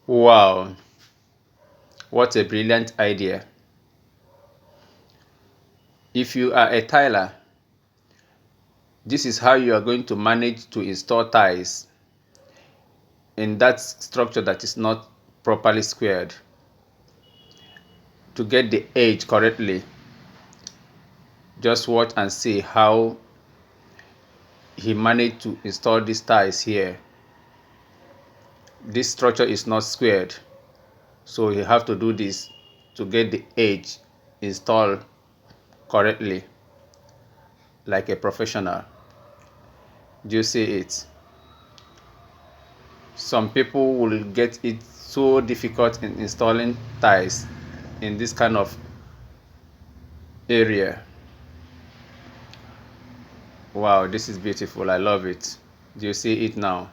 Wow, what a brilliant idea. If you are a tiler, this is how you are going to manage to install tiles in that structure that is not properly squared to get the edge correctly. Just watch and see how he managed to install these tiles here. This structure is not squared, so you have to do this to get the edge installed correctly like a professional. Do you see it? Some people will get it so difficult in installing tiles in this kind of area. Wow, this is beautiful. I love it. Do you see it now?